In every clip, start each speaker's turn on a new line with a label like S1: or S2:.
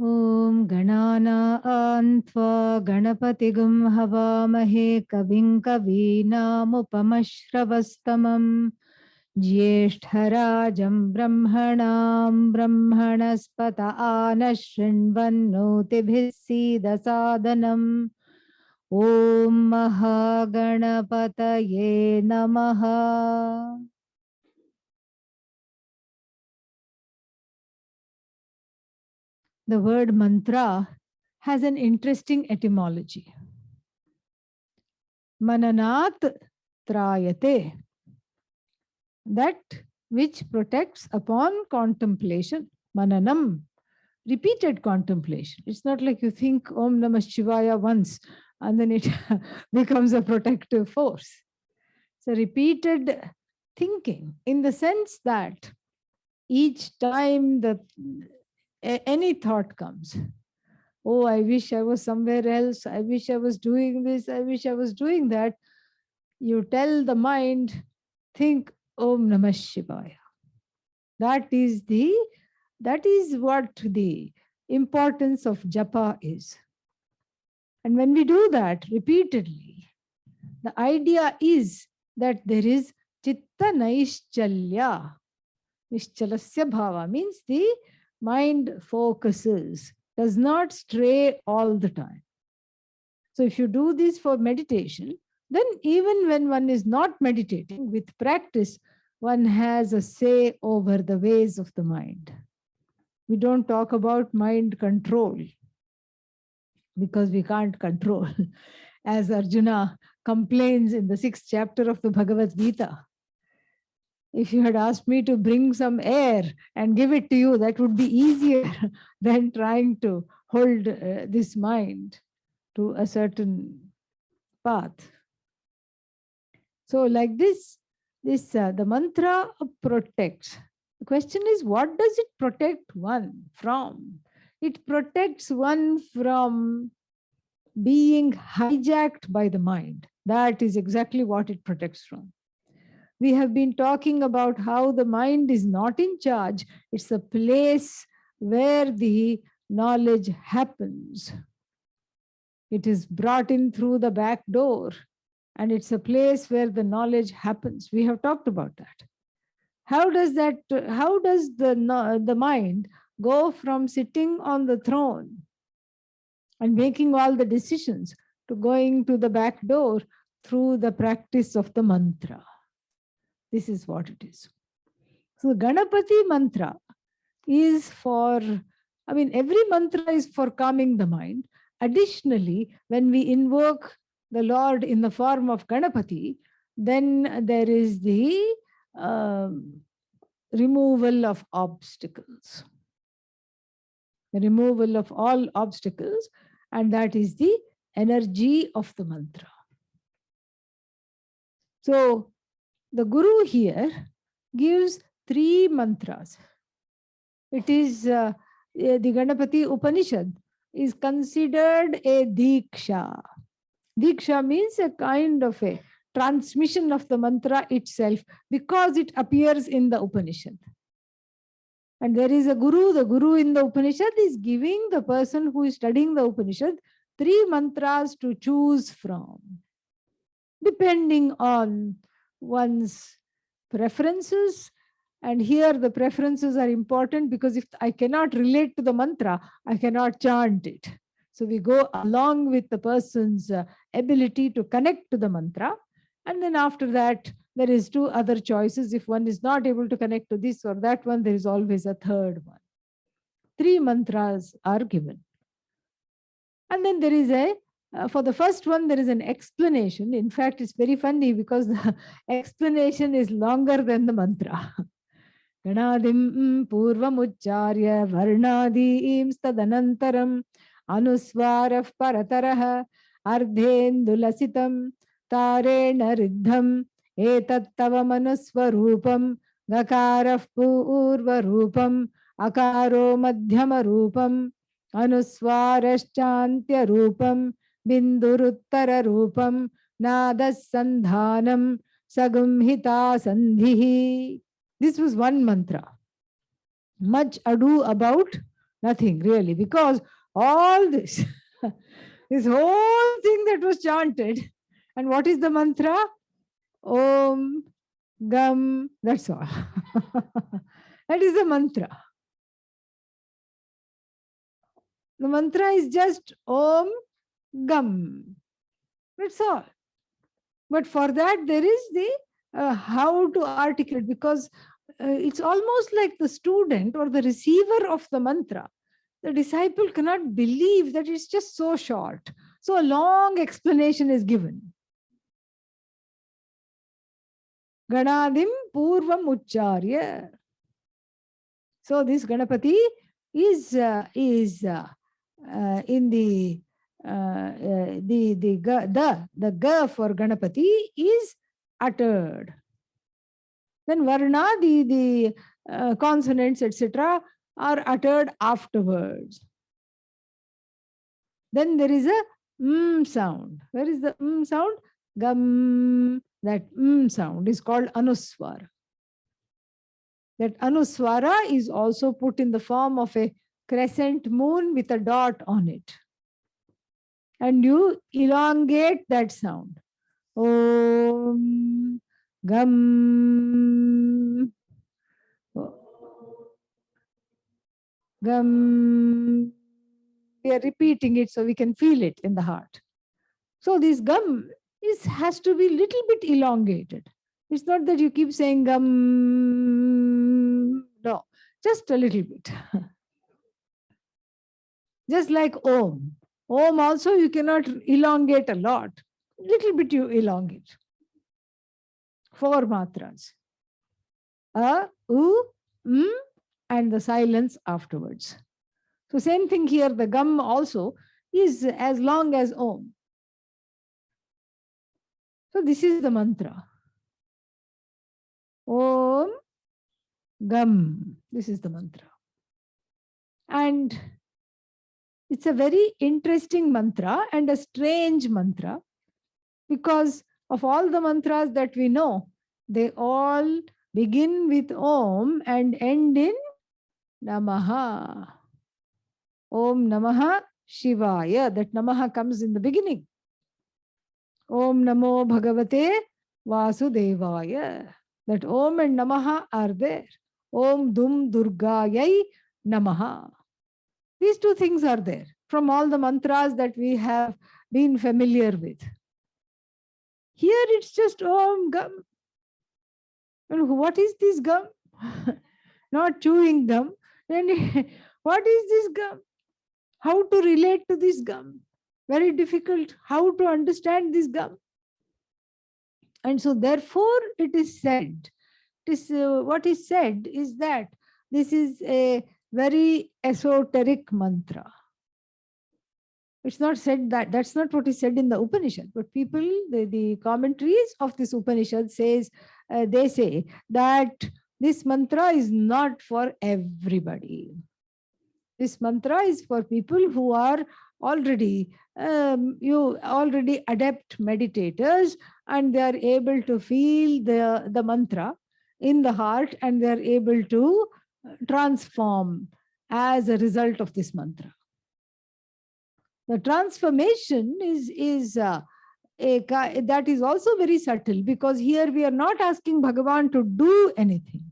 S1: Om Ganana Antva Ganapatigum Havamahe Kavim Kavinamupamashravastamam Jyeshthharajam Brahmanam Brahmanaspata Anashrinvannotibhissida Sadanam Om Mahaganapataye Namaha. The word mantra has an interesting etymology. Mananat trayate, that which protects upon contemplation. Mananam, repeated contemplation. It's not like you think Om Namah Shivaya once and then it becomes a protective force. So repeated thinking in the sense that each time any thought comes, oh, I wish I was somewhere else, I wish I was doing this, I wish I was doing that, you tell the mind, think Om Namah Shivaya. That is what the importance of japa is. And when we do that repeatedly, the idea is that there is chitta naishchalya. Nishchalasya bhava means the mind focuses, does not stray all the time. So if you do this for meditation, then even when one is not meditating, with practice, one has a say over the ways of the mind. We don't talk about mind control because we can't control. As Arjuna complains in the 6th chapter of the Bhagavad Gita, if you had asked me to bring some air and give it to you, that would be easier than trying to hold this mind to a certain path. So like this the mantra protects. The question is, what does it protect one from? It protects one from being hijacked by the mind. That is exactly what it protects from. We have been talking about how the mind is not in charge. It's a place where the knowledge happens. It is brought in through the back door, and it's a place where the knowledge happens. We have talked about that. How does the mind go from sitting on the throne and making all the decisions to going to the back door through the practice of the mantra? This is what it is. So Ganapati mantra is every mantra is for calming the mind. Additionally, when we invoke the Lord in the form of Ganapati, then there is the removal of obstacles. The removal of all obstacles, and that is the energy of the mantra. So the Guru here gives 3 mantras. It is the Ganapati Upanishad is considered a Diksha. Diksha means a kind of a transmission of the mantra itself because it appears in the Upanishad. And there is a Guru. The Guru in the Upanishad is giving the person who is studying the Upanishad 3 mantras to choose from, depending on one's preferences. And here the preferences are important because if I cannot relate to the mantra, I cannot chant it. So we go along with the person's ability to connect to the mantra. And then after that, there is 2 other choices. If one is not able to connect to this or that one, there is always a third one. 3 mantras are given. And then there is for the first one, there is an explanation. In fact, it's very funny because the explanation is longer than the mantra. Ganadim purvamucharya varnadim stadanantaram anuswarah parataraha ardhendulasitam tarena riddham etattava manusvarupam gakarah purvarupam akaro madhyama rupam anuswarashchantya rupam binduruttara rupam nadasandhanam sagumhita sandhihi. This was one mantra. Much ado about Nothing really, because all this, this whole thing that was chanted, and what is the mantra? Om, Gam, that's all. That is the mantra. The mantra is just Om, Gam. That's all. But for that, there is the how to articulate, because it's almost like the student or the receiver of the mantra. The disciple cannot believe that it's just so short. So a long explanation is given. Ganadim Purvam Ucharya. So this Ganapati is in the ga for Ganapati is uttered. Then Varna, the consonants, etc., are uttered afterwards. Then there is a sound. Where is the sound? Gam. That sound is called Anuswara. That Anuswara is also put in the form of a crescent moon with a dot on it. And you elongate that sound. Om, Gam, Gam. We are repeating it so we can feel it in the heart. So this Gam has to be little bit elongated. It's not that you keep saying Gam. No, just a little bit. Just like Om. Om also you cannot elongate a lot. Little bit you elongate. 4 matras. A, U, and the silence afterwards. So same thing here, the Gam also is as long as Om. So this is the mantra. Om, Gam. This is the mantra. And it's a very interesting mantra and a strange mantra, because of all the mantras that we know, they all begin with Om and end in Namaha. Om Namaha Shivaya. That Namaha comes in the beginning. Om Namo Bhagavate Vasudevaya. That Om and Namaha are there. Om Dum Durgayai Namaha. These two things are there from all the mantras that we have been familiar with. Here it's just Om Gam. And what is this gum? Not chewing gum. Then what is this gum? How to relate to this gum? Very difficult. How to understand this gum? And so therefore it is said, what is said is that this is a very esoteric mantra. It's not said that, that's not what is said in the Upanishad, but people, the commentaries of this Upanishad says, they say that this mantra is not for everybody. This mantra is for people who are already, already adept meditators, and they are able to feel the mantra in the heart, and they are able to transform as a result of this mantra. The transformation is that is also very subtle, because here we are not asking Bhagavan to do anything.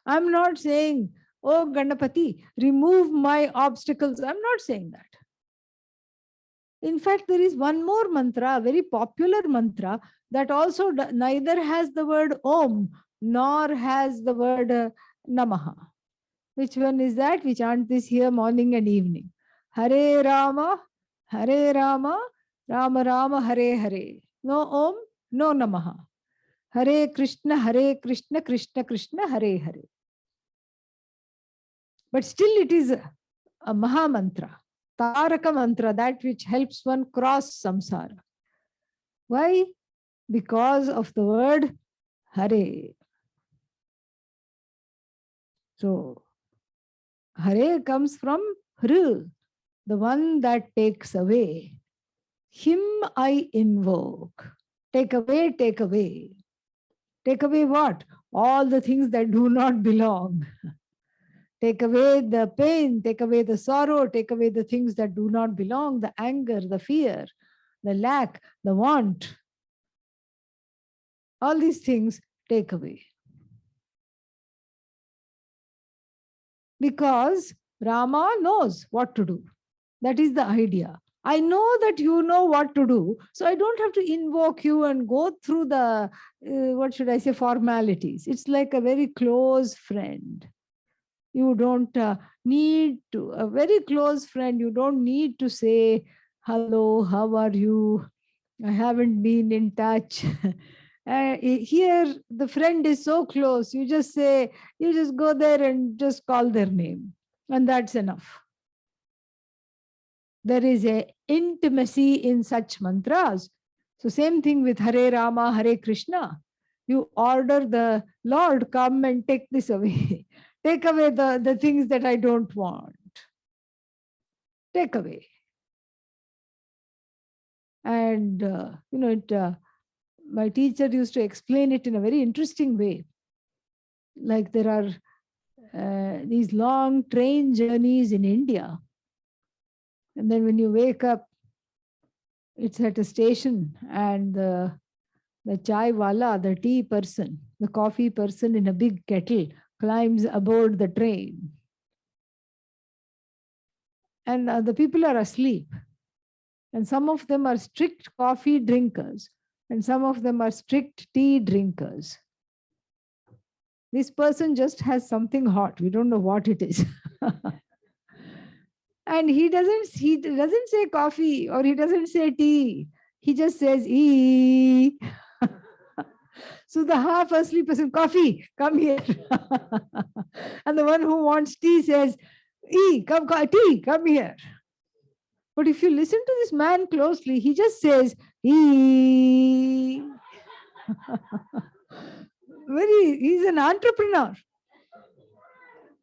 S1: I'm not saying, oh Ganapati, remove my obstacles. I'm not saying that. In fact, there is one more mantra, a very popular mantra, that also neither has the word Om nor has the word Namaha. Which one is that? We chant this here morning and evening. Hare Rama, Rama Rama, Hare Hare. No Om, no Namaha. Hare Krishna, Krishna Krishna, Hare Hare. But still it is a Maha Mantra, Taraka Mantra, that which helps one cross samsara. Why? Because of the word Hare. So, Hare comes from Hru, the one that takes away. Him I invoke. Take away, take away. Take away what? All the things that do not belong. Take away the pain, take away the sorrow, take away the things that do not belong, the anger, the fear, the lack, the want. All these things take away. Because Rama knows what to do. That is the idea. I know that you know what to do, so I don't have to invoke you and go through the, what should I say, formalities. It's like a very close friend. You don't need to, a very close friend, you don't need to say, hello, how are you? I haven't been in touch. Here, the friend is so close. You just say, you just go there and just call their name, and that's enough. There is a intimacy in such mantras. So same thing with Hare Rama, Hare Krishna. You order the Lord, come and take this away. Take away the things that I don't want. Take away. And, my teacher used to explain it in a very interesting way. Like there are these long train journeys in India. And then when you wake up, it's at a station, and the chai wala, the tea person, the coffee person in a big kettle climbs aboard the train. And the people are asleep. And some of them are strict coffee drinkers, and some of them are strict tea drinkers. This person just has something hot. We don't know what it is. And he doesn't say coffee, or he doesn't say tea. He just says ee. So the half asleep person, coffee, come here. And the one who wants tea says, tea, come here. But if you listen to this man closely, he just says, ee. He's an entrepreneur.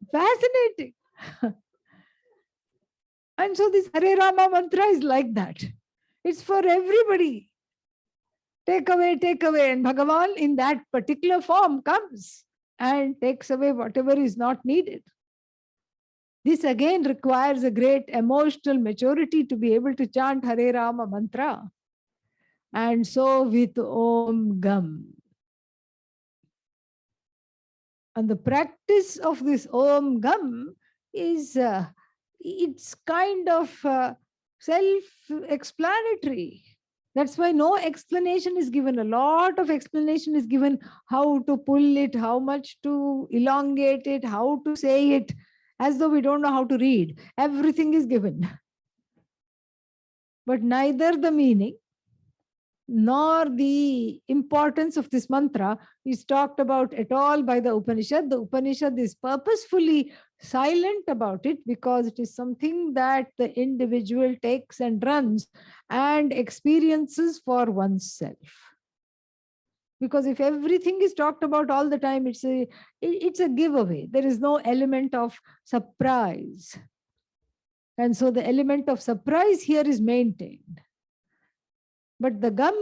S1: Fascinating. And so this Hare Rama mantra is like that. It's for everybody. Take away, and Bhagavan in that particular form comes and takes away whatever is not needed. This again requires a great emotional maturity to be able to chant Hare Rama mantra. And so with Om Gam. And the practice of this Om Gam is, it's kind of self-explanatory. That's why no explanation is given. A lot of explanation is given, how to pull it, how much to elongate it, how to say it, as though we don't know how to read. Everything is given. But neither the meaning nor the importance of this mantra is talked about at all by the Upanishad. The Upanishad is purposefully silent about it because it is something that the individual takes and runs and experiences for oneself. Because if everything is talked about all the time, it's a giveaway. There is no element of surprise. And so the element of surprise here is maintained. But the gam,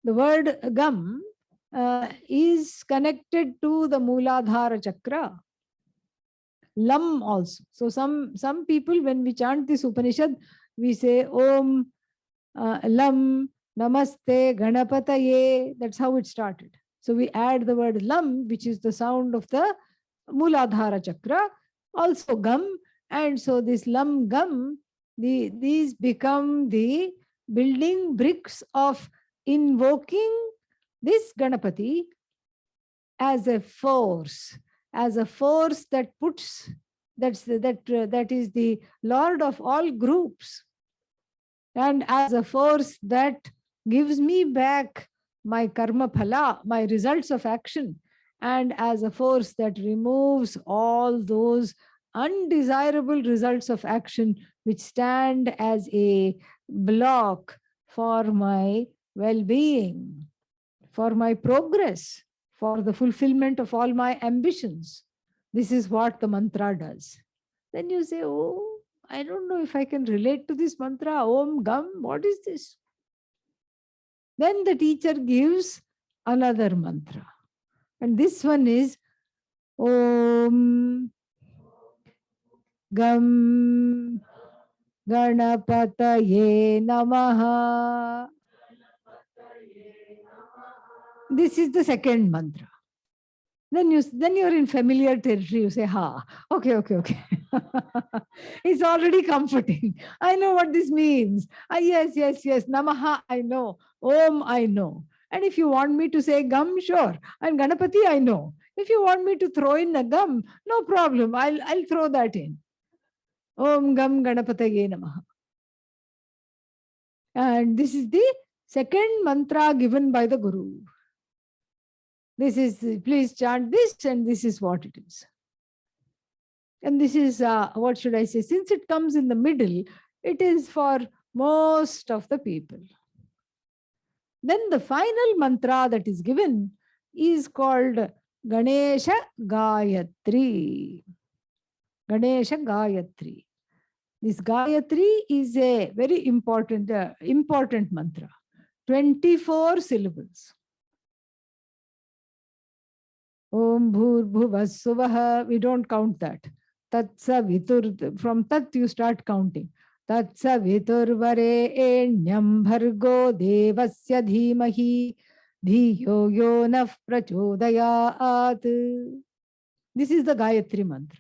S1: the word gam, is connected to the Mooladhara chakra. Lam also. So some people, when we chant this Upanishad, we say Om Lam Namaste Ganapataye. That's how it started. So we add the word Lam, which is the sound of the Mooladhara chakra, also gam. And so this Lam Gam, these become the building bricks of invoking this Ganapati as a force that puts, that is the Lord of all groups, and as a force that gives me back my karma phala, my results of action, and as a force that removes all those undesirable results of action which stand as a block for my well-being, for my progress, for the fulfillment of all my ambitions. This is what the mantra does. Then you say, oh, I don't know if I can relate to this mantra, Om Gam, what is this? Then the teacher gives another mantra. And this one is Om Gam Ganapataye Namaha. This is the second mantra. Then you're in familiar territory. You say, ha, okay. It's already comforting. I know what this means. Ah, yes. Namaha, I know. Om, I know. And if you want me to say gum, sure. And Ganapati, I know. If you want me to throw in a gum, no problem. I'll throw that in. Om Gam Ganapataye Namaha. And this is the second mantra given by the Guru. This is, please chant this, and this is what it is. And this is, what should I say, since it comes in the middle, it is for most of the people. Then the final mantra that is given is called Ganesha Gayatri. Ganesha Gayatri. This Gayatri is a very important mantra. 24 syllables. Om Bhur Bhuvassuvaha. We don't count that. Tatsa Vitur. From Tat you start counting. Tatsa Vitur Vare Enyam Bhargo Devasya Dhimahi Dhiyo Yo Naf Prachodayat. This is the Gayatri mantra.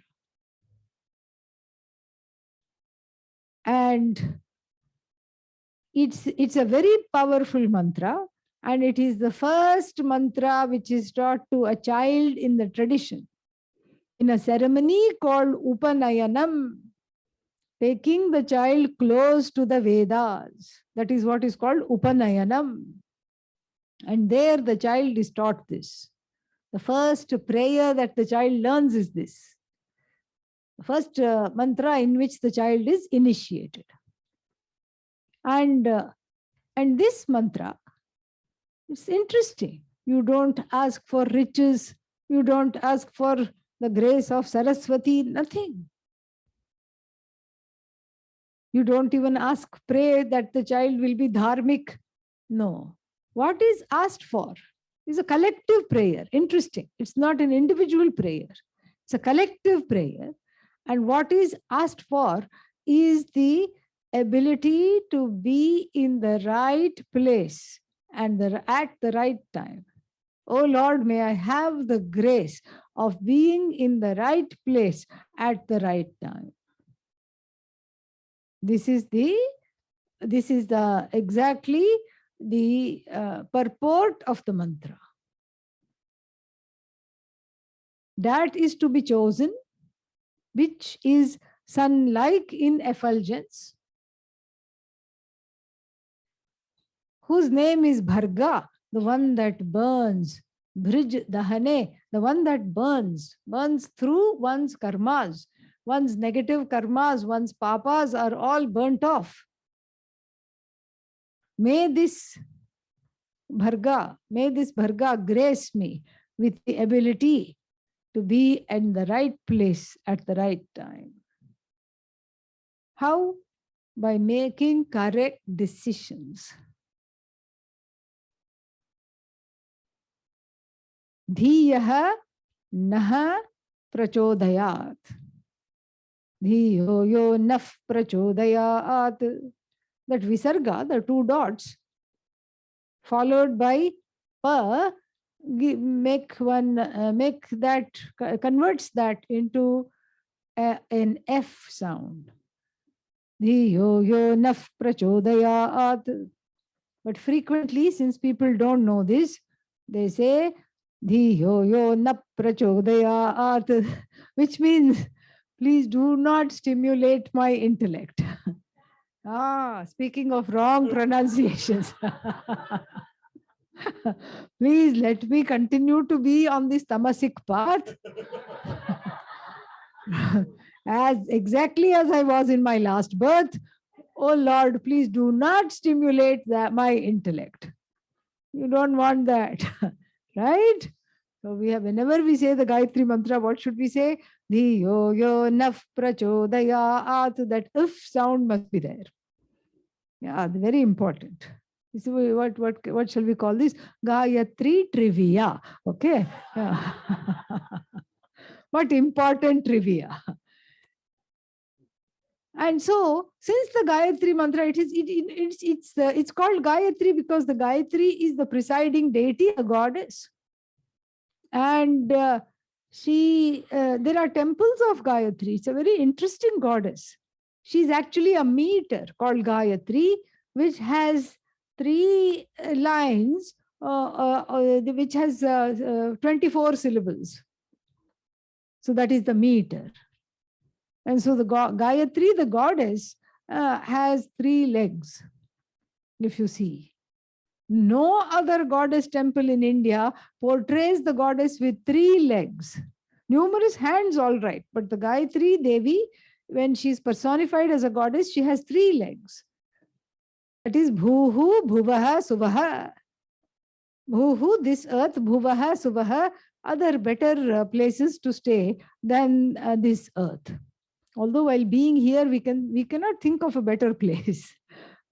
S1: And it's a very powerful mantra, and it is the first mantra which is taught to a child in the tradition in a ceremony called Upanayanam, taking the child close to the Vedas. That is what is called Upanayanam. And there the child is taught this. The first prayer that the child learns is this. The first mantra in which the child is initiated. And this mantra, it's interesting. You don't ask for riches. You don't ask for the grace of Saraswati, nothing. You don't even pray that the child will be dharmic. No. What is asked for is a collective prayer. Interesting. It's not an individual prayer. It's a collective prayer. And what is asked for is the ability to be in the right place and at the right time. Oh Lord, may I have the grace of being in the right place at the right time. This is exactly the purport of the mantra. That is to be chosen, which is sun-like in effulgence, whose name is Bharga, the one that burns, Brij Dahane, the one that burns through one's karmas, one's negative karmas, one's papas are all burnt off. May this Bharga grace me with the ability to be in the right place at the right time. How? By making correct decisions. Dhiyaha naha prachodayat. Dhiyo yo naf prachodayat. That visarga, the two dots, followed by pa, converts that into an F sound. Dhiyo yo naf prachodayat. But frequently, since people don't know this, they say Dhiyo yo na prachodayat, which means please do not stimulate my intellect. Speaking of wrong pronunciations. Please let me continue to be on this tamasic path exactly as I was in my last birth. Oh Lord, please do not stimulate my intellect. You don't want that. Right? So whenever we say the Gayatri mantra, what should we say? Dhiyo yo naf prachodayat. That if sound must be there. Yeah, very important. This is what shall we call this? Gayatri trivia. Okay. Yeah. What important trivia. And so, since the Gayatri mantra, it's called Gayatri because the Gayatri is the presiding deity, a goddess, and there are temples of Gayatri. It's a very interesting goddess. She's actually a meter called Gayatri, which has three lines, which has 24 syllables. So that is the meter. And so the Gayatri, the goddess, has three legs, if you see. No other goddess temple in India portrays the goddess with three legs. Numerous hands, all right, but the Gayatri Devi, when she's personified as a goddess, she has three legs. That is Bhuhu, Bhuvaha, Suvaha. Bhuhu, this earth, Bhuvaha, Suvaha, other better places to stay than this earth. Although while being here, we cannot think of a better place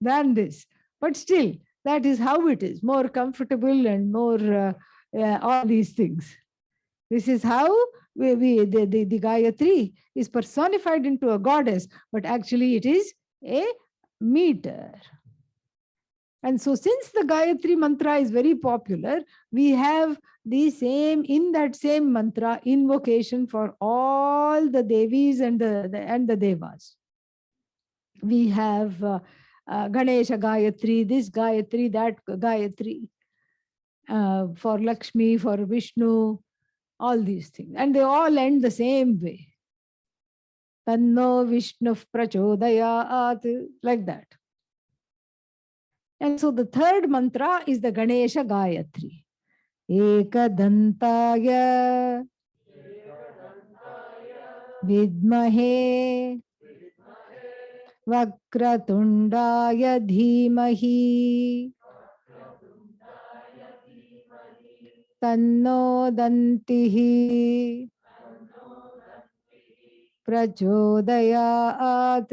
S1: than this. But still, that is how it is, more comfortable and more all these things. This is how the Gayatri is personified into a goddess, but actually it is a meter. And so since the Gayatri mantra is very popular, we have in that same mantra, invocation for all the Devis and the Devas. We have Ganesha Gayatri, this Gayatri, that Gayatri, for Lakshmi, for Vishnu, all these things. And they all end the same way. Tanno Vishnu Prachodayat, like that. And so the third mantra is the Ganesha Gayatri. Ekadantaya Vidmahe Vakratundaya Dhimahi Tanno Dantihi Prachodayat.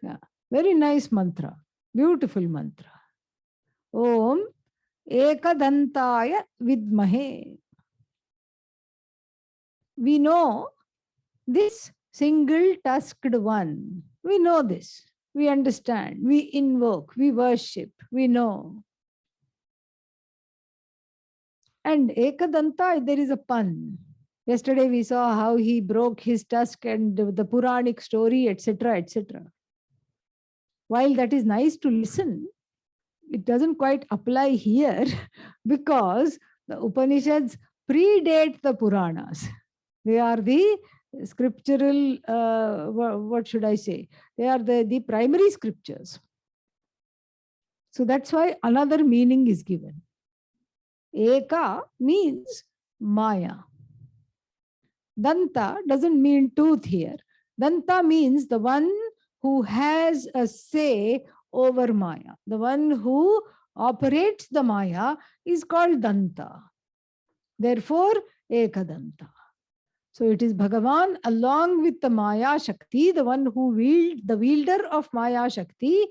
S1: Yeah. Very nice mantra. Beautiful mantra. Om Ekadantaya Vidmahe. We know this single-tusked one. We know this. We understand. We invoke. We worship. We know. And Ekadanta, there is a pun. Yesterday we saw how he broke his tusk and the Puranic story, etc., etc. While that is nice to listen, it doesn't quite apply here because the Upanishads predate the Puranas. They are the scriptural, what should I say? They are the primary scriptures. So that's why another meaning is given. Eka means Maya. Danta doesn't mean tooth here. Danta means the one who has a say over Maya. The one who operates the Maya is called Danta. Therefore, Ekadanta. So it is Bhagavan along with the Maya Shakti, the one who the wielder of Maya Shakti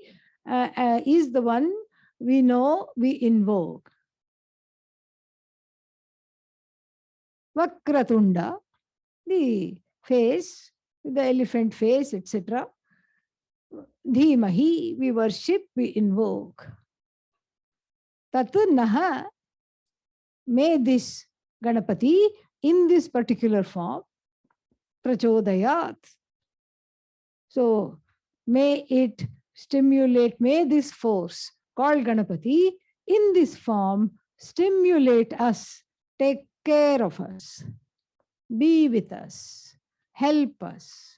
S1: is the one we know, we invoke. Vakratunda, the face, the elephant face, etc. Dhimahi, we worship, we invoke. Tatanaha, may this Ganapati in this particular form, prachodayat. So may it stimulate, may this force called Ganapati in this form stimulate us, take care of us, be with us, help us.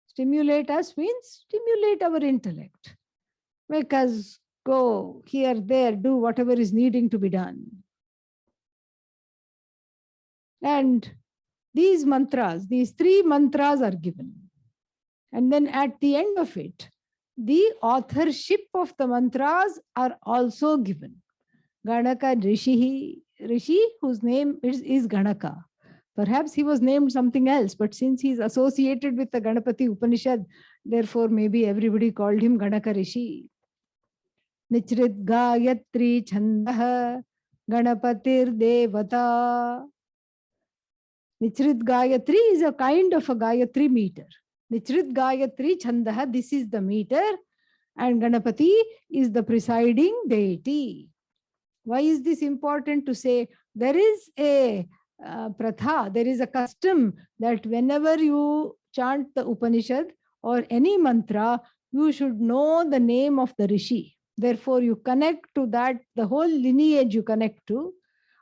S1: Stimulate us means stimulate our intellect. Make us go here, there, do whatever is needing to be done. And these mantras, these three mantras are given. And then at the end of it, the authorship of the mantras are also given. Ganaka Rishi, whose name is Ganaka. Perhaps he was named something else, but since he's associated with the Ganapati Upanishad, therefore maybe everybody called him Ganaka Rishi. Nichrit Gayatri Chandaha Ganapatir Devata. Nichrit Gayatri is a kind of a Gayatri meter. Nichrit Gayatri Chandaha, this is the meter, and Ganapati is the presiding deity. Why is this important to say? There is a pratha, there is a custom that whenever you chant the Upanishad or any mantra, you should know the name of the Rishi. Therefore, you connect to that, the whole lineage you connect to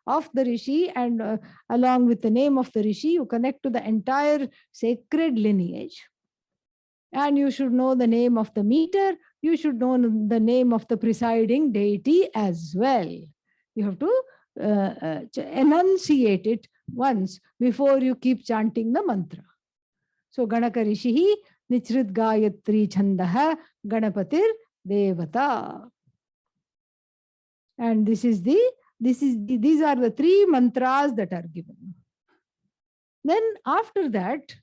S1: of the Rishi, and along with the name of the Rishi, you connect to the entire sacred lineage. And you should know the name of the meter, you should know the name of the presiding deity as well. You have to enunciate it once before you keep chanting the mantra. So Ganaka Rishihi Nichrit Gayatri Chandaha Ganapatir Devata. And these are the three mantras that are given. Then after that,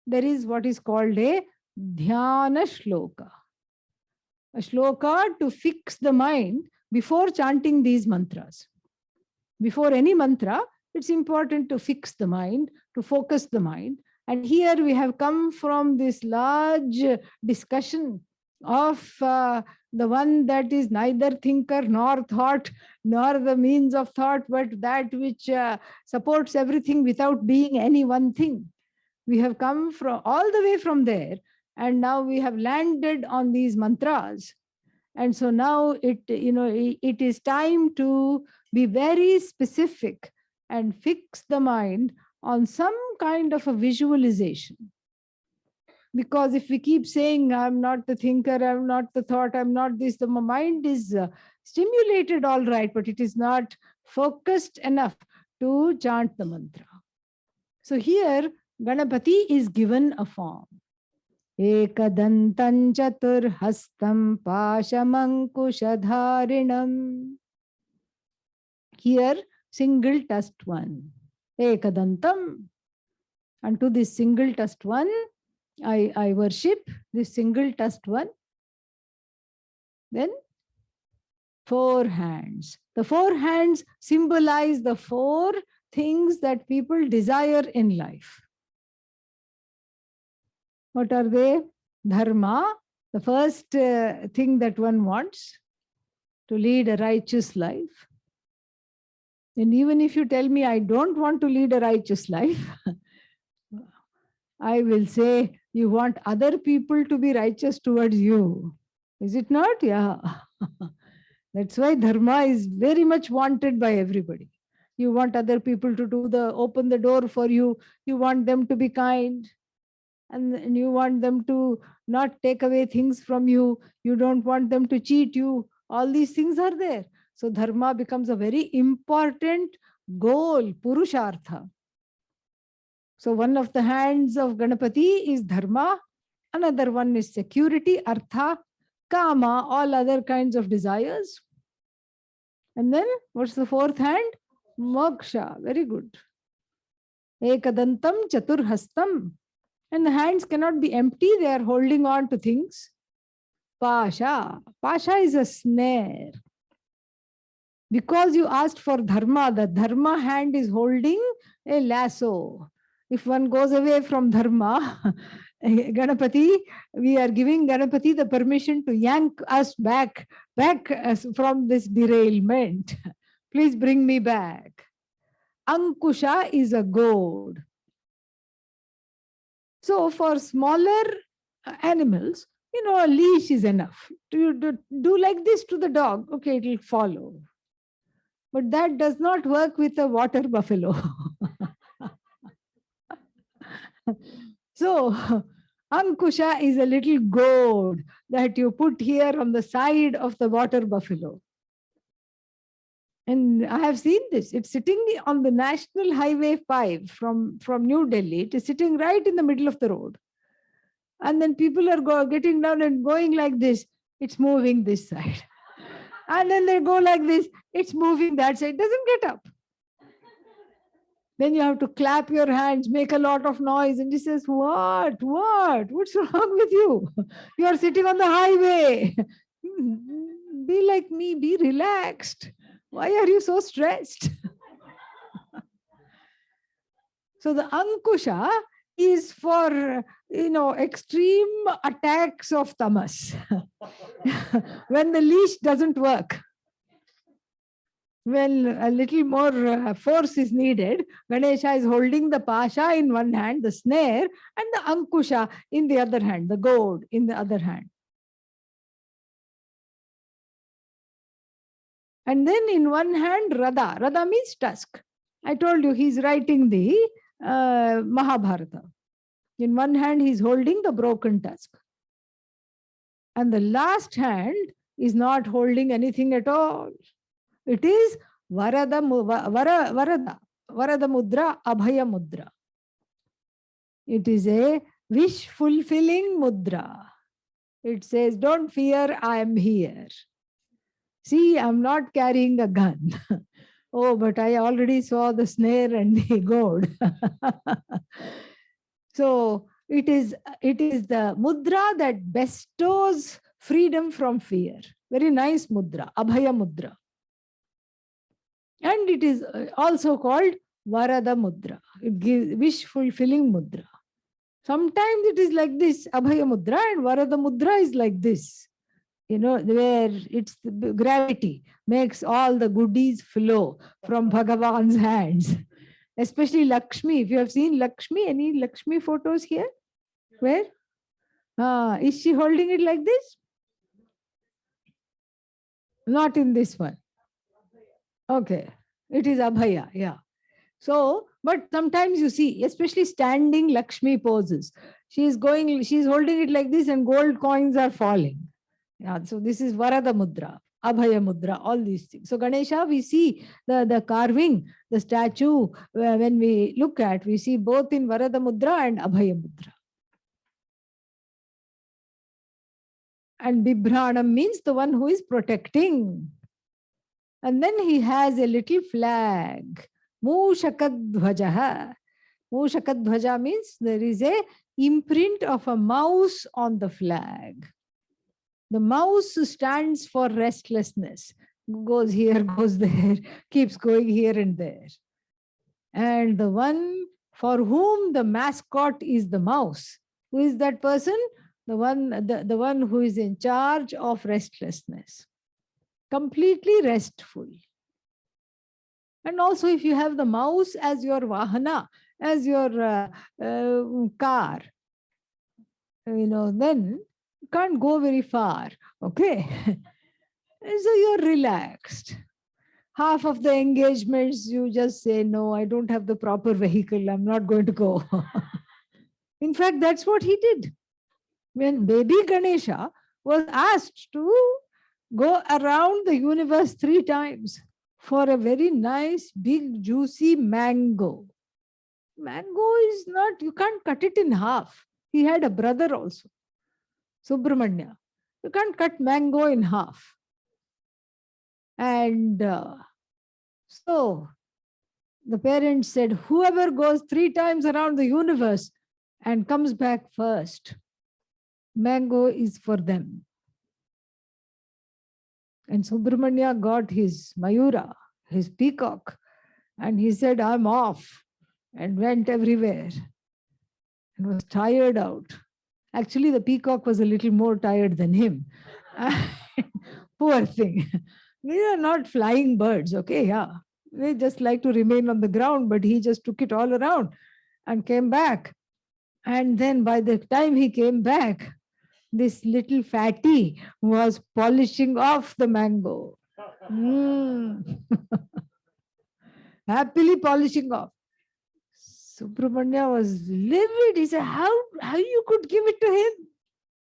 S1: there is what is called a dhyana shloka. A shloka to fix the mind before chanting these mantras. Before any mantra, it's important to fix the mind, to focus the mind. And here we have come from this large discussion of the one that is neither thinker nor thought, nor the means of thought, but that which supports everything without being any one thing. We have come from all the way from there, and now we have landed on these mantras. And so now it is time to be very specific and fix the mind on some kind of a visualization. Because if we keep saying, I'm not the thinker, I'm not the thought, I'm not this, the mind is stimulated all right, but it is not focused enough to chant the mantra. So here, Ganapati is given a form. Ekadantam chaturhastam pashamankushadharinam. Here, single tusked one. Ekadantam. And to this single tusked one, I worship this single tusked one. Then, four hands. The four hands symbolize the four things that people desire in life. What are they? Dharma, the first thing that one wants, to lead a righteous life. And even if you tell me I don't want to lead a righteous life, I will say you want other people to be righteous towards you. Is it not? Yeah. That's why dharma is very much wanted by everybody. You want other people to open the door for you. You want them to be kind. And you want them to not take away things from you. You don't want them to cheat you. All these things are there. So dharma becomes a very important goal, purushartha. So one of the hands of Ganapati is dharma. Another one is security, artha, kama, all other kinds of desires. And then what's the fourth hand? Moksha. Very good. Ekadantam chaturhastam. And the hands cannot be empty, they are holding on to things. Pasha. Pasha is a snare. Because you asked for dharma, the dharma hand is holding a lasso. If one goes away from dharma, Ganapati, we are giving Ganapati the permission to yank us back from this derailment. Please bring me back. Ankusha is a goad. So for smaller animals, a leash is enough. Do like this to the dog, okay, it will follow. But that does not work with a water buffalo. So Ankusha is a little goad that you put here on the side of the water buffalo. And I have seen this. It's sitting on the National Highway 5 from New Delhi. It is sitting right in the middle of the road. And then people are getting down and going like this. It's moving this side. And then they go like this. It's moving that side. It doesn't get up. Then you have to clap your hands, make a lot of noise. And he says, what? What's wrong with you? You are sitting on the highway. Be like me. Be relaxed. Why are you so stressed? So the Ankusha is for, extreme attacks of tamas. When the leash doesn't work, when a little more force is needed, Ganesha is holding the pasha in one hand, the snare, and the Ankusha in the other hand, the goad in the other hand. And then in one hand, Radha. Radha means tusk. I told you he's writing the Mahabharata. In one hand, he's holding the broken tusk. And the last hand is not holding anything at all. It is Varada Mudra, Abhaya Mudra. It is a wish-fulfilling mudra. It says, don't fear, I am here. See, I'm not carrying a gun. Oh, but I already saw the snare and the goad. So it is the mudra that bestows freedom from fear. Very nice mudra, Abhaya Mudra. And it is also called Varada Mudra. It gives wish-fulfilling mudra. Sometimes it is like this, Abhaya Mudra, and Varada Mudra is like this. Where it's the gravity makes all the goodies flow from Bhagavan's hands. Especially Lakshmi. If you have seen Lakshmi, any Lakshmi photos here? Where? Is she holding it like this? Not in this one. Okay. It is Abhaya, yeah. So, but sometimes you see, especially standing Lakshmi poses. She's holding it like this and gold coins are falling. Yeah, so this is Varada Mudra, Abhaya Mudra, all these things. So Ganesha, we see the carving, the statue, when we look at, we see both in Varada Mudra and Abhaya Mudra. And Bibhranam means the one who is protecting. And then he has a little flag. Mushakadhvajaha. Mushakadhvaja means there is a imprint of a mouse on the flag. The mouse stands for restlessness. Goes here, goes there, keeps going here and there. And the one for whom the mascot is the mouse. Who is that person? The one who is in charge of restlessness. Completely restful. And also if you have the mouse as your vahana, as your car, then you can't go very far. Okay. So you're relaxed. Half of the engagements, you just say, no, I don't have the proper vehicle. I'm not going to go. In fact, that's what he did. When baby Ganesha was asked to go around the universe 3 times for a very nice, big, juicy mango. Mango is not, you can't cut it in half. He had a brother also, Subramanya. You can't cut mango in half. And so the parents said, whoever goes 3 times around the universe and comes back first, mango is for them. And Subramanya got his Mayura, his peacock, and he said, I'm off, and went everywhere and was tired out. Actually, the peacock was a little more tired than him. Poor thing. These are not flying birds, okay? Yeah. They just like to remain on the ground, but he just took it all around and came back. And then by the time he came back, this little fatty was polishing off the mango. Happily polishing off. Subramanya was livid. He said, how you could give it to him?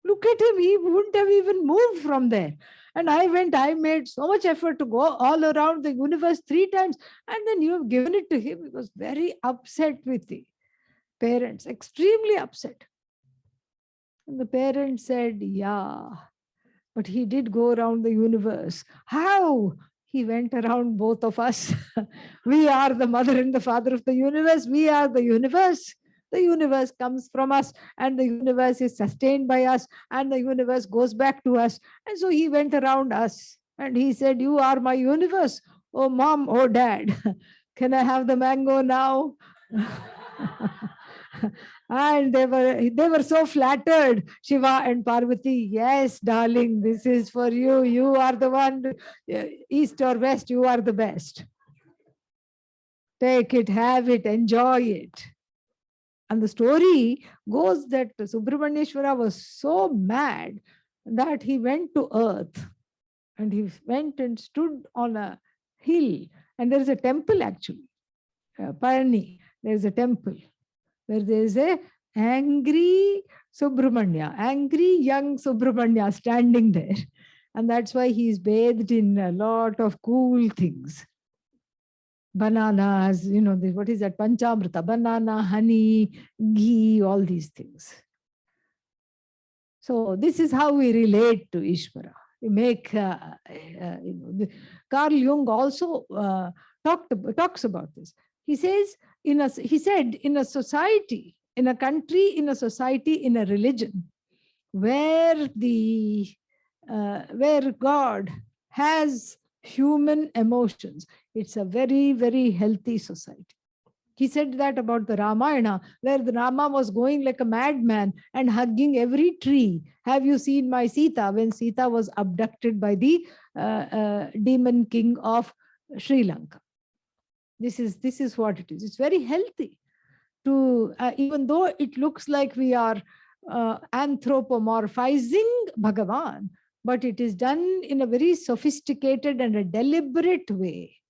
S1: Look at him. He wouldn't have even moved from there. And I made so much effort to go all around the universe 3 times. And then you have given it to him. He was very upset with the parents, extremely upset. And the parents said, yeah, but he did go around the universe. How? He went around both of us. We are the mother and the father of the universe. We are the universe. The universe comes from us, and the universe is sustained by us, and the universe goes back to us. And so he went around us and he said, you are my universe. Oh, mom, oh, dad, can I have the mango now? And they were so flattered, Shiva and Parvati. Yes, darling, this is for you. You are the one, east or west, you are the best. Take it, have it, enjoy it. And the story goes that Subramanyeshwara was so mad that he went to earth and he went and stood on a hill. And there is a temple actually, Parni. There is a temple where there is a angry Subramanya, angry young Subramanya standing there. And that's why he is bathed in a lot of cool things. Bananas, what is that? Panchamrita, banana, honey, ghee, all these things. So this is how we relate to Ishvara. We make, Carl Jung also talks about this. He says, he said, in a society, in a country, in a society, in a religion, where God has human emotions, it's a very, very healthy society. He said that about the Ramayana, where the Rama was going like a madman and hugging every tree. Have you seen my Sita? When Sita was abducted by the demon king of Sri Lanka. This is what it is. It's very healthy. Even though it looks like we are anthropomorphizing Bhagavan, but it is done in a very sophisticated and a deliberate way.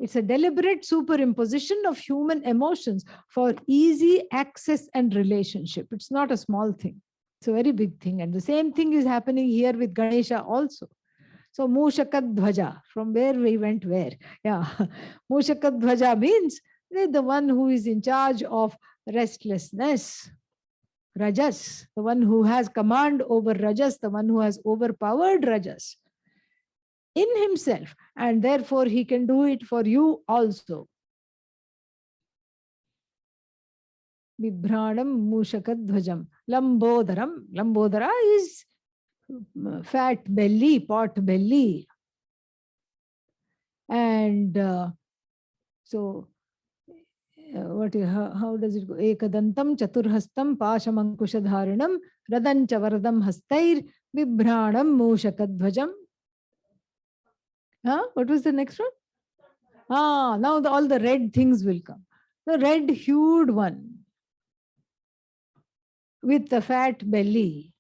S1: It's a deliberate superimposition of human emotions for easy access and relationship. It's not a small thing. It's a very big thing. And the same thing is happening here with Ganesha also. So Mushakadhvaja, from where we went where? Yeah. Mushakadhvaja means the one who is in charge of restlessness. Rajas, the one who has command over Rajas, the one who has overpowered Rajas in himself, and therefore he can do it for you also. Vibhranam Mushakadhvajam. Lambodharam. Lambodhara is fat belly, pot belly. And how does it go? Ekadantam chaturhastam pashamankushadharanam radancha varadam hastair vibhranam mushakadhvajam. What was the next one? Now all the red things will come. The red-hued one with the fat belly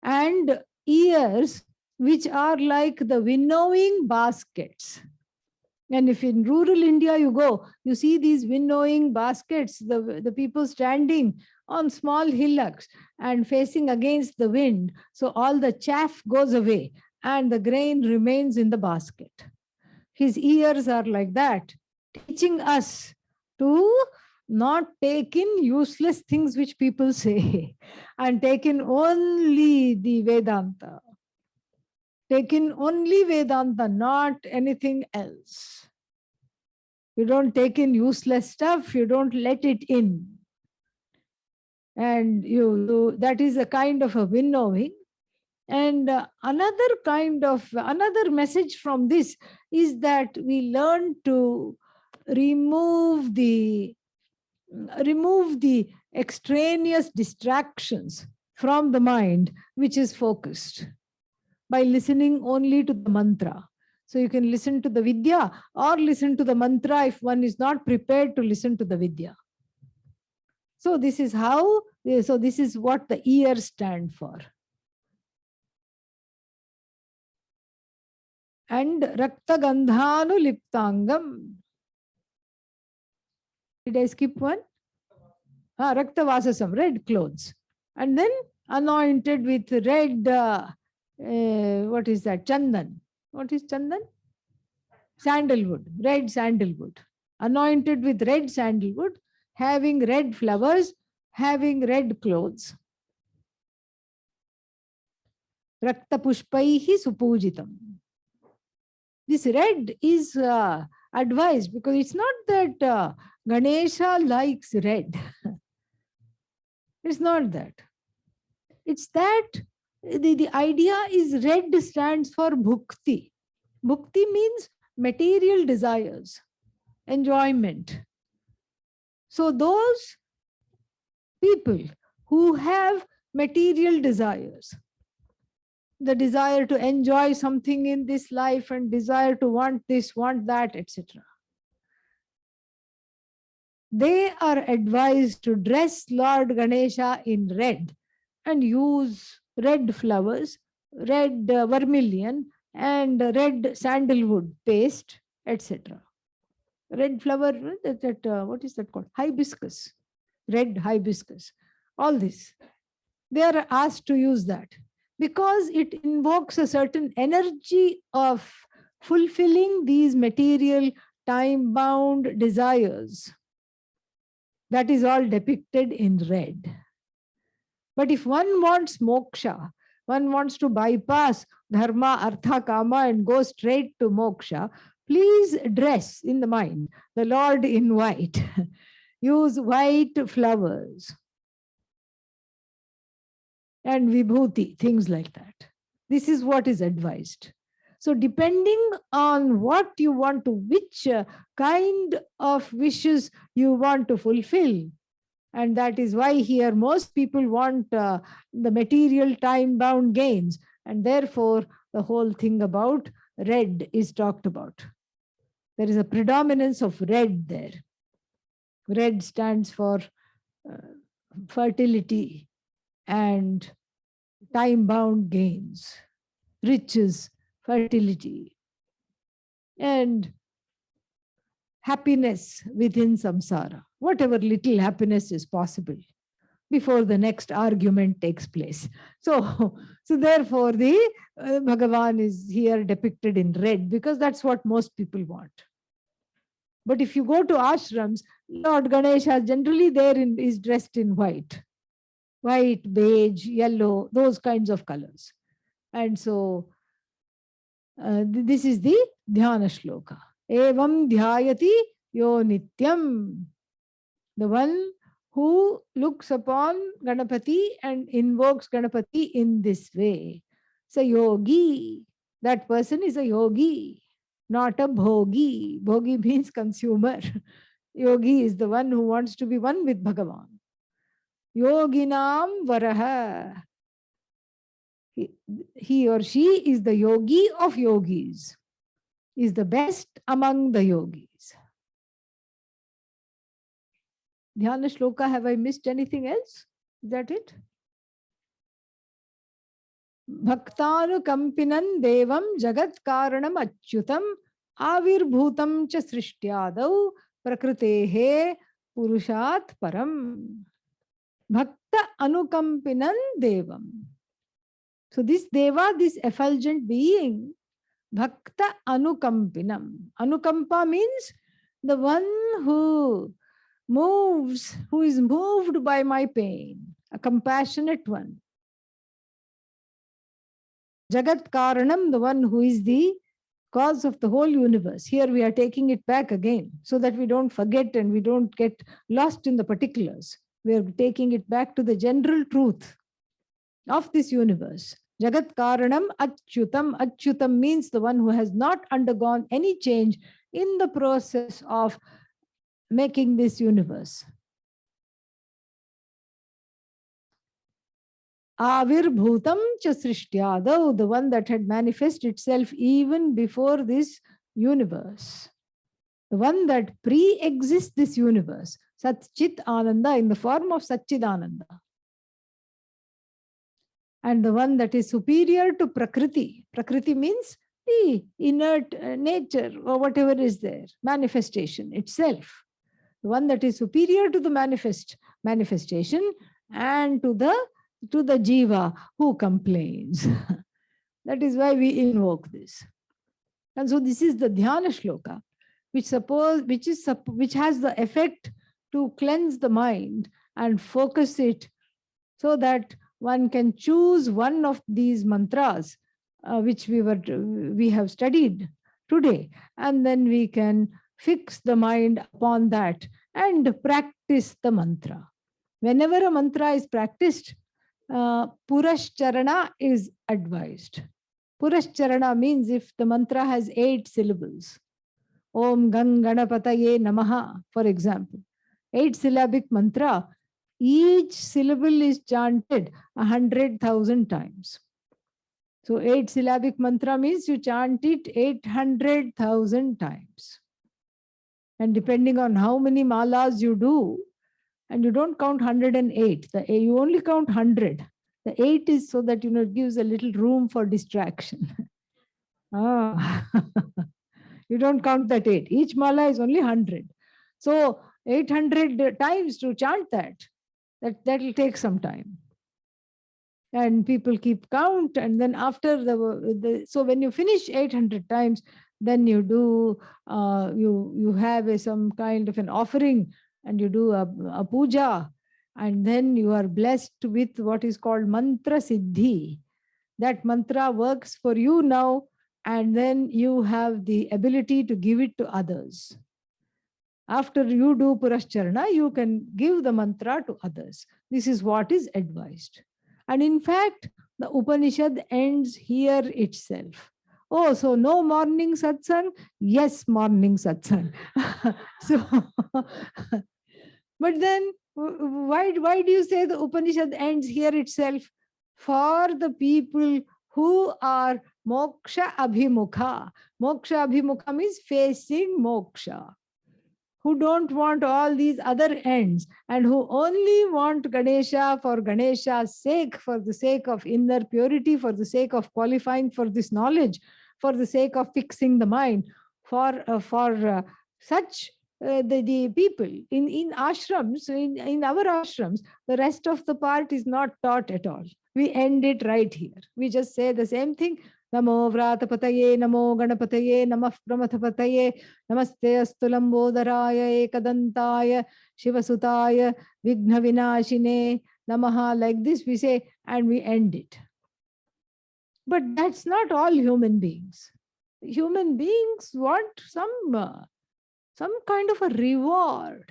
S1: and ears which are like the winnowing baskets. And if in rural India you go, you see these winnowing baskets, the people standing on small hillocks and facing against the wind. So all the chaff goes away and the grain remains in the basket. His ears are like that, teaching us to not take in useless things which people say and take in only the Vedanta. Take in only Vedanta, not anything else. You don't take in useless stuff, you don't let it in. And that is a kind of a winnowing. And another message from this is that we learn to remove the extraneous distractions from the mind, which is focused, by listening only to the mantra. So you can listen to the Vidya or listen to the mantra if one is not prepared to listen to the Vidya. So this is what the ears stand for. And Rakta Gandhanu Liptangam. Did I skip one? Rakta Vasasam, red clothes. And then anointed with red, what is that? Chandan. What is Chandan? Sandalwood, red sandalwood. Anointed with red sandalwood, having red flowers, having red clothes. Rakta Pushpaihi Supujitam. This red is advised because it's not that Ganesha likes red. It's not that. It's that the idea is red stands for bhukti. Bhukti means material desires, enjoyment. So those people who have material desires, the desire to enjoy something in this life and desire to want this, want that, etc., they are advised to dress Lord Ganesha in red and use red flowers, red vermilion, and red sandalwood paste, etc. Red flower, what is that called? Hibiscus, red hibiscus. All this. They are asked to use that because it invokes a certain energy of fulfilling these material, time bound desires. That is all depicted in red. But if one wants moksha, one wants to bypass dharma, artha, kama, and go straight to moksha, please dress in the mind the Lord in white. Use white flowers and vibhuti, things like that. This is what is advised. So depending on what you want to, which kind of wishes you want to fulfill, and that is why here most people want the material time-bound gains, and therefore the whole thing about red is talked about. There is a predominance of red there. Red stands for fertility and time-bound gains, riches, fertility, and happiness within samsara, whatever little happiness is possible before the next argument takes place. So therefore the Bhagavan is here depicted in red because that's what most people want. But if you go to ashrams, Lord Ganesha generally is dressed in white, beige, yellow, those kinds of colors. And so this is the dhyana shloka. Evam dhyayati yo nityam. The one who looks upon Ganapati and invokes Ganapati in this way. So yogi, that person is a yogi, not a bhogi. Bhogi means consumer. Yogi is the one who wants to be one with Bhagavan. Yoginam varaha. He or she is the yogi of yogis, is the best among the yogis. Dhyana shloka, have I missed anything else? Is that it? Bhaktanukampinan devam jagat karanam achyutam avirbhutam cha srishtyadau prakritehe purushat param. Bhakta anukampinan devam. So this Deva, this effulgent being, Bhakta anukampinam. Anukampa means the one who moves, who is moved by my pain, a compassionate one. Jagat Karanam, the one who is the cause of the whole universe. Here we are taking it back again so that we don't forget and we don't get lost in the particulars. We are taking it back to the general truth of this universe. Jagat Karanam Achyutam. Achyutam means the one who has not undergone any change in the process of making this universe. Avirbhutam cha srishtyadav, the one that had manifested itself even before this universe. The one that pre-exists this universe. Satchit Ananda, in the form of Satchidananda. And the one that is superior to Prakriti. Prakriti means the inert nature or whatever is there, manifestation itself. The one that is superior to the manifestation and to the jiva who complains. That is why we invoke this. And so this is the dhyana shloka, which has the effect to cleanse the mind and focus it so that one can choose one of these mantras which we have studied today, and then we can fix the mind upon that and practice the mantra. Whenever a mantra is practiced, Purascharana is advised. Purascharana means if the mantra has 8 syllables, Om Ganapataye Namaha, for example, 8-syllabic mantra, each syllable is chanted 100,000 times. So 8-syllabic mantra means you chant it 800,000 times. And depending on how many malas you do, and you don't count 108, you only count 100. The 8 is so that it gives a little room for distraction. You don't count that 8. Each mala is only 100. So 800 times to chant that will take some time. And people keep count, and then after so when you finish 800 times, then you do you have some kind of an offering, and you do a puja, and then you are blessed with what is called mantra siddhi. That mantra works for you now, and then you have the ability to give it to others. After you do Purascharana, you can give the mantra to others. This is what is advised. And in fact, the Upanishad ends here itself. Oh, so no morning satsang? Yes, morning satsang. So, but then why do you say the Upanishad ends here itself? For the people who are moksha abhimukha. Moksha abhimukha means facing moksha, who don't want all these other ends, and who only want Ganesha for Ganesha's sake, for the sake of inner purity, for the sake of qualifying for this knowledge, for the sake of fixing the mind, for such the people in ashrams, in our ashrams, the rest of the part is not taught at all. We end it right here. We just say the same thing. Namo Vratapataye, Namo Ganapataye, Namah Pramathapataye, Namaste Astu Lambodharaya, Ekadantaya, Shivasutaya, Vigna Vinashine, Namaha, like this we say, and we end it. But that's not all human beings. Human beings want some kind of a reward.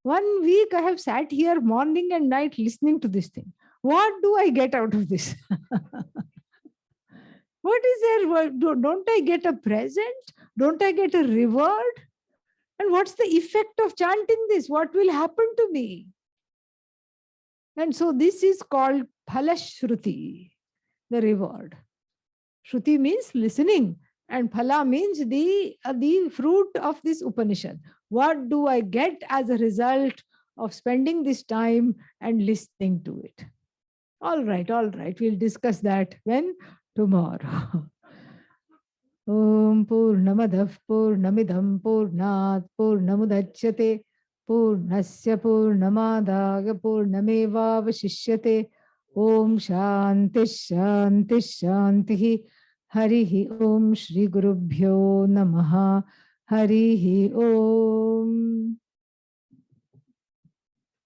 S1: 1 week I have sat here morning and night listening to this thing. What do I get out of this? What is there? Don't I get a present? Don't I get a reward? And what's the effect of chanting this? What will happen to me? And so this is called phalashruti, the reward. Shruti means listening, and phala means the fruit of this Upanishad. What do I get as a result of spending this time and listening to it? All right. We'll discuss that when? Tomorrow. Om Purnamadav Purnamidam Purnat Purnamudachyate Purnasya Purnamadaya Purnameva Vashishyate. Om Shanti Shanti Shanti. Harihi Om Shri Gurubhyo Namaha. Harihi Om.